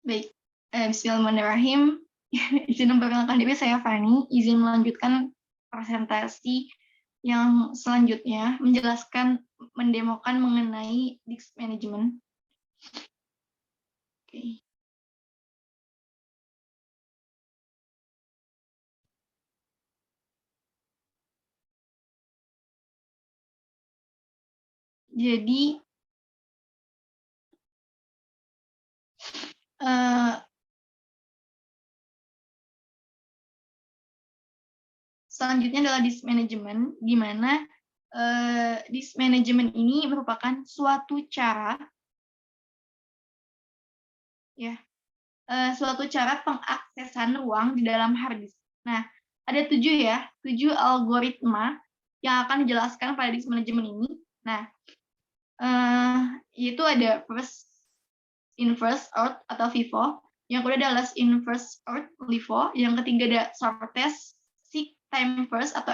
Baik, bismillahirrahmanirrahim. Izin memperkenalkan diri, saya Fani. Izin melanjutkan presentasi yang selanjutnya, mendemokan mengenai disk management. Oke. Jadi, selanjutnya adalah disk management, di mana disk management ini merupakan suatu cara pengaksesan ruang di dalam hard disk. Nah, ada 7 algoritma yang akan dijelaskan pada disk management ini. Nah, yaitu ada first in first out atau FIFO, yang kedua ada last in first out LIFO, yang ketiga ada shortest seek time first atau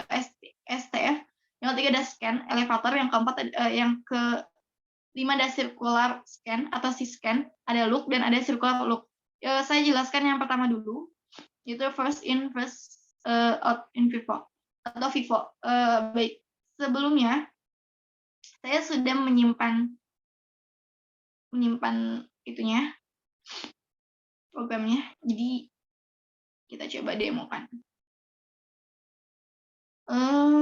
STF, yang ketiga ada scan elevator, yang keempat yang kelima ada circular scan atau C-scan, ada look dan ada circular look. Saya jelaskan yang pertama dulu, yaitu first in first out in FIFO atau FIFO. Baik, sebelumnya saya sudah menyimpan itunya, programnya. Jadi kita coba demokan.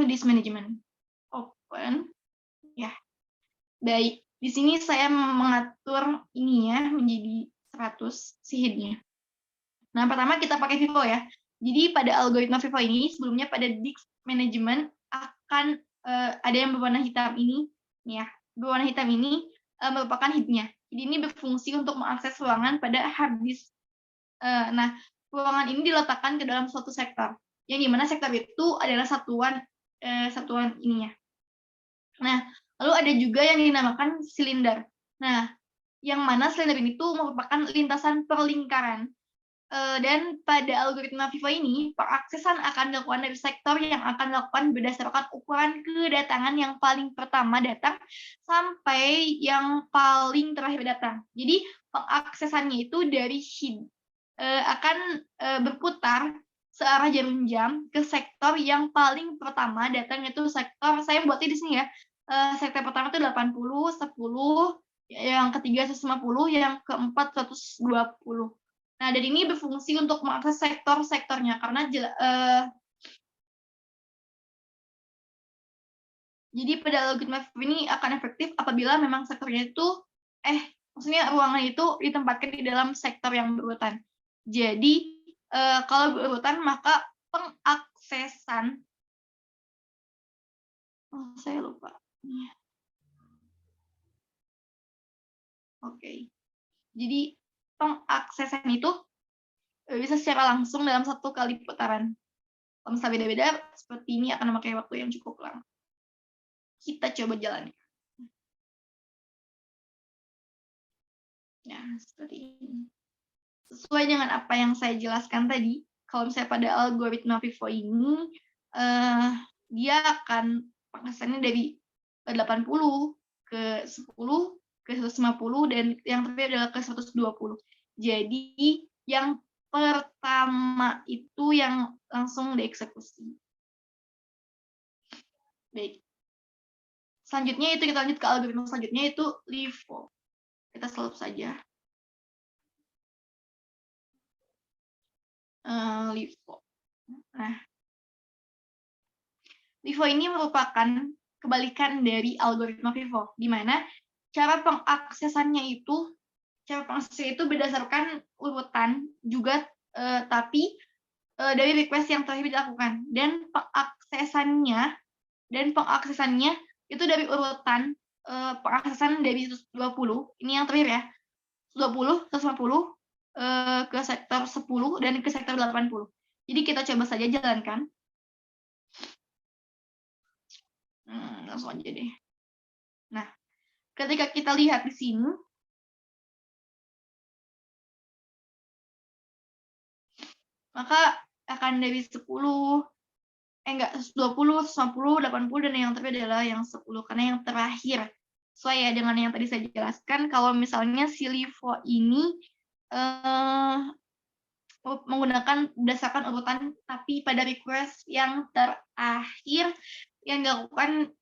Disk management. Open. Ya. Baik. Di sini saya mengatur ininya menjadi 100 si head-nya. Nah, pertama kita pakai FIFO ya. Jadi pada algoritma FIFO ini sebelumnya pada disk management akan ada yang berwarna hitam ini, nih ya. Berwarna hitam ini merupakan head-nya. Jadi ini berfungsi untuk mengakses ruangan pada hard disk. Nah, ruangan ini diletakkan ke dalam suatu sektor, yang dimana sektor itu adalah satuan ininya. Nah, lalu ada juga yang dinamakan silinder. Nah, yang mana silinder ini tuh merupakan lintasan perlingkaran. Dan pada algoritma FIFO ini, pengaksesan akan dilakukan dari sektor yang akan dilakukan berdasarkan ukuran kedatangan yang paling pertama datang sampai yang paling terakhir datang. Jadi pengaksesannya itu dari head akan berputar searah jarum jam ke sektor yang paling pertama datang, itu sektor, saya buatnya di sini ya, sektor pertama itu 80, 10, yang ketiga 150, yang keempat 120. Nah, dan ini berfungsi untuk mengakses sektor-sektornya, karena jadi pada algoritma ini akan efektif apabila memang sektornya itu, maksudnya ruangan itu ditempatkan di dalam sektor yang berurutan. Jadi, kalau berurutan maka pengaksesan, saya lupa. Oke. Jadi pengaksesan itu bisa secara langsung dalam satu kali putaran. Kalau misalnya beda-beda, seperti ini akan memakai waktu yang cukup lama. Kita coba jalani. Nah, seperti ini. Sesuai dengan apa yang saya jelaskan tadi, kalau misalnya pada algoritma FIFO ini, dia akan pengaksesannya dari 80 ke 10 ke 150 dan yang terakhir adalah ke 120. Jadi yang pertama itu yang langsung dieksekusi. Baik. Selanjutnya itu kita lanjut ke algoritma selanjutnya, itu LIFO. Kita selesai saja. LIFO. Nah, LIFO ini merupakan kebalikan dari algoritma FIFO, di mana cara pengaksesannya itu berdasarkan urutan juga, tapi dari request yang terakhir dilakukan, dan pengaksesannya itu dari urutan pengaksesan dari 120, ini yang terakhir ya, 120, 150 ke sektor 10 dan ke sektor 80. Jadi kita coba saja jalankan. Langsung aja deh. Nah, ketika kita lihat di sini, maka akan dari 10, 120, 150, 80, dan yang terakhir adalah yang 10, karena yang terakhir sesuai ya dengan yang tadi saya jelaskan, kalau misalnya si LIFO ini menggunakan berdasarkan urutan, tapi pada request yang terakhir yang dilakukan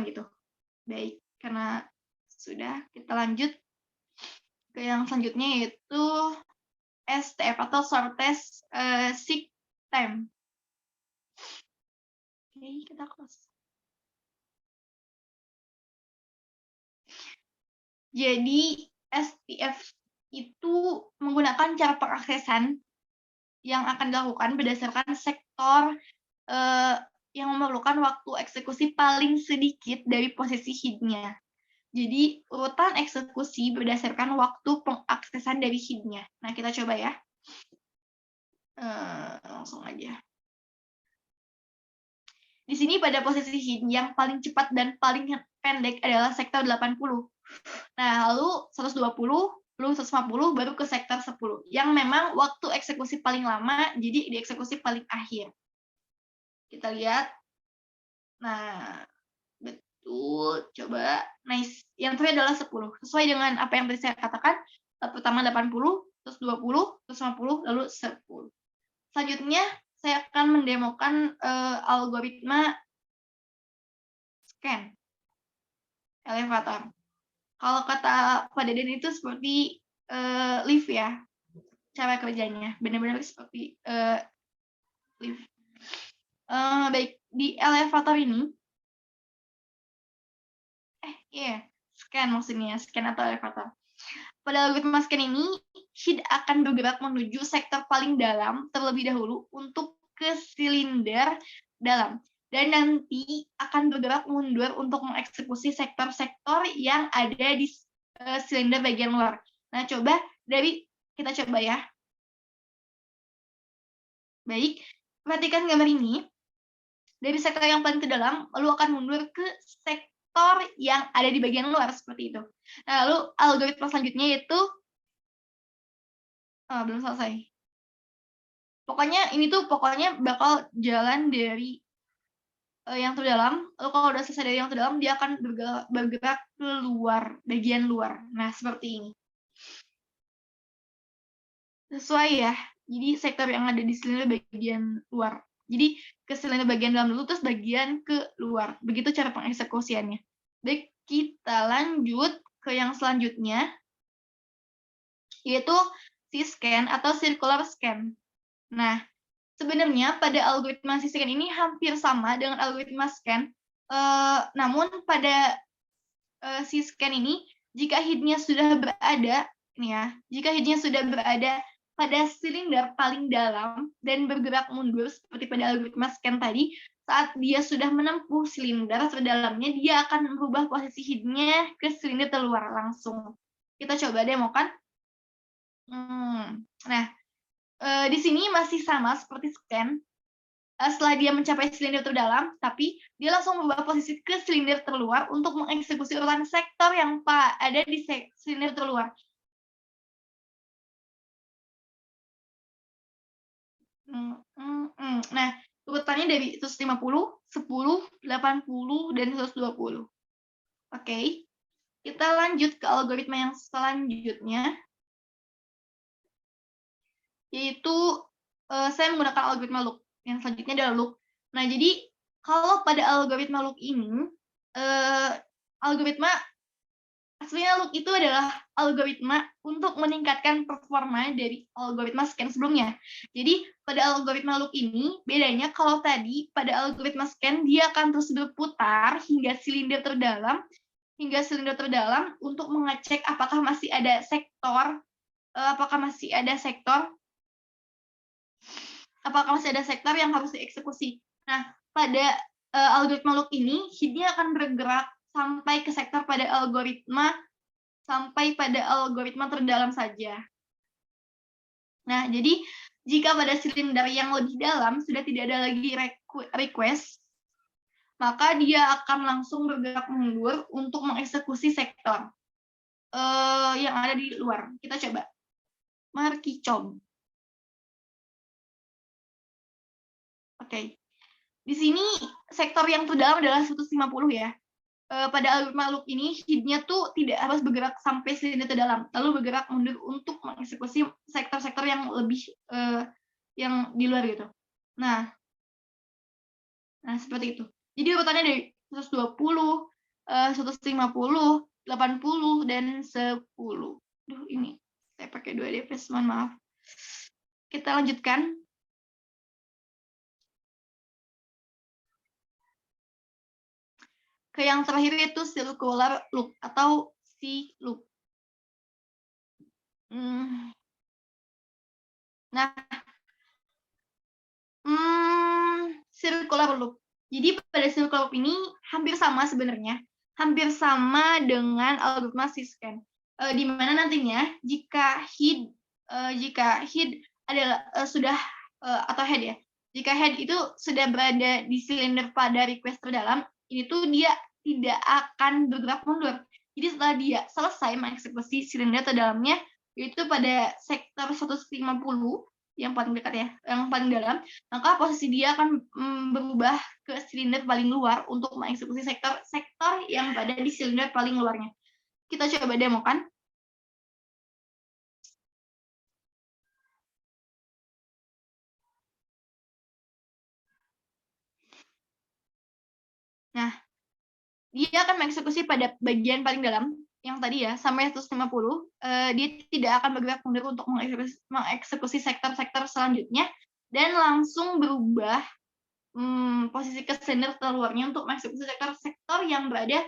gitu. Baik, karena sudah, kita lanjut ke yang selanjutnya, yaitu STF atau shortest seek time. Oke, kita close. Jadi STF itu menggunakan cara pengaksesan yang akan dilakukan berdasarkan sektor yang memerlukan waktu eksekusi paling sedikit dari posisi head-nya. Jadi urutan eksekusi berdasarkan waktu pengaksesan dari head-nya. Nah, kita coba ya. Langsung aja. Di sini pada posisi head yang paling cepat dan paling pendek adalah sektor 80. Nah, lalu 120, lalu 150, baru ke sektor 10. Yang memang waktu eksekusi paling lama, jadi dieksekusi paling akhir. Kita lihat. Nah, betul. Coba. Nice. Yang terakhir adalah 10. Sesuai dengan apa yang tadi saya katakan, pertama 80, terus 20, terus 50, lalu 10. Selanjutnya, saya akan mendemokan algoritma scan elevator. Kalau kata Pak Deden itu seperti lift ya, cara kerjanya. Benar-benar seperti lift. Baik, di elevator ini, scan maksudnya, scan atau elevator. Pada algoritma scan ini, head akan bergerak menuju sektor paling dalam terlebih dahulu untuk ke silinder dalam. Dan nanti akan bergerak mundur untuk mengeksekusi sektor-sektor yang ada di silinder bagian luar. Nah, kita coba ya. Baik, perhatikan gambar ini. Dari sektor yang paling ke dalam, lalu akan mundur ke sektor yang ada di bagian luar, seperti itu. Nah, lalu algoritma selanjutnya yaitu, belum selesai. Pokoknya ini tuh bakal jalan dari yang terdalam, lalu kalau udah selesai dari yang terdalam, dia akan bergerak ke luar, bagian luar. Nah, seperti ini. Sesuai ya, jadi sektor yang ada di silinder bagian luar. Jadi ke silinder bagian dalam dulu, terus bagian ke luar. Begitu cara pengeksekusiannya. Baik, kita lanjut ke yang selanjutnya, yaitu C-scan atau circular scan. Nah, sebenarnya pada algoritma C-scan ini hampir sama dengan algoritma scan, namun pada C-scan ini, jika head-nya sudah berada, pada silinder paling dalam dan bergerak mundur seperti pada algoritma scan tadi, saat dia sudah menempuh silinder terdalamnya, dia akan merubah posisi head-nya ke silinder terluar langsung. Kita coba demokan. Nah, di sini masih sama seperti scan. Setelah dia mencapai silinder terdalam, tapi dia langsung merubah posisi ke silinder terluar untuk mengeksekusi urutan sektor yang ada di silinder terluar. Nah, urutannya dari 150, 10, 80, dan 120. Oke, kita lanjut ke algoritma yang selanjutnya, yaitu saya menggunakan algoritma loop. Yang selanjutnya adalah loop. Nah, jadi kalau pada algoritma loop ini, aslinya loop itu adalah algoritma untuk meningkatkan performa dari algoritma scan sebelumnya. Jadi pada algoritma loop ini, bedanya kalau tadi pada algoritma scan dia akan terus berputar hingga silinder terdalam untuk mengecek apakah masih ada sektor yang harus dieksekusi. Nah, pada algoritma loop ini, head-nya akan bergerak sampai ke sektor pada algoritma terdalam saja. Nah, jadi jika pada silinder yang lebih dalam sudah tidak ada lagi request, maka dia akan langsung bergerak mundur untuk mengeksekusi sektor yang ada di luar. Kita coba. Mari coba. Oke. Di sini sektor yang terdalam adalah 150 ya. pada algoritma loop ini head-nya tuh tidak harus bergerak sampai silinder terdalam, lalu bergerak mundur untuk mengeksekusi sektor-sektor yang lebih yang di luar gitu. Nah seperti itu. Jadi urutannya dari 120, 150, 80, dan 10. Duh, ini saya pakai 2 DPS, mohon maaf. Kita lanjutkan. Ke yang terakhir itu circular loop atau C loop. Nah, circular loop. Jadi pada circular loop ini hampir sama sebenarnya, hampir sama dengan algoritma syscan. Di mana nantinya jika head adalah sudah atau head ya, jika head itu sudah berada di silinder pada request terdalam, ini tuh dia tidak akan bergerak mundur. Jadi setelah dia selesai mengeksekusi silinder terdalamnya, yaitu pada sektor 150 yang paling dekat ya, yang paling dalam, maka posisi dia akan berubah ke silinder paling luar untuk mengeksekusi sektor-sektor yang berada di silinder paling luarnya. Kita coba demokan. Nah, dia akan mengeksekusi pada bagian paling dalam, yang tadi ya, sampai 150, dia tidak akan bergerak mundur untuk mengeksekusi sektor-sektor selanjutnya, dan langsung berubah posisi ke silinder terluarnya untuk mengeksekusi sektor-sektor yang berada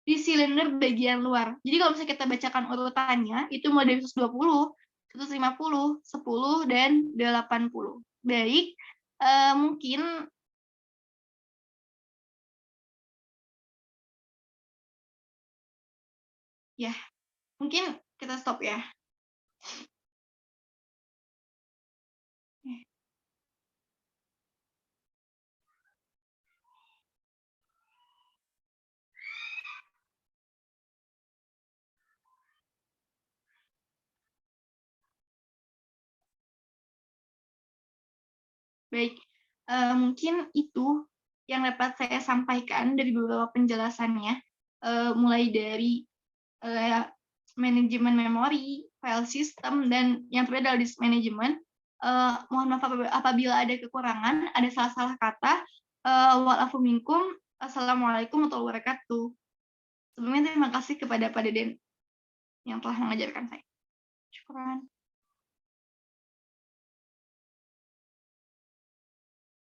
di silinder bagian luar. Jadi kalau misalnya kita bacakan urutannya, itu mulai dari 120, 150, 10, dan 80. Baik, mungkin ya, mungkin kita stop ya. Baik, mungkin itu yang dapat saya sampaikan dari beberapa penjelasannya, mulai dari manajemen memori, file system, dan yang terakhir adalah disk management. Mohon maaf apabila ada kekurangan, ada salah-salah kata. Wa'alafu minkum. Assalamualaikum warahmatullahi wabarakatuh. Sebelumnya terima kasih kepada Pak Deden yang telah mengajarkan saya. Syukran.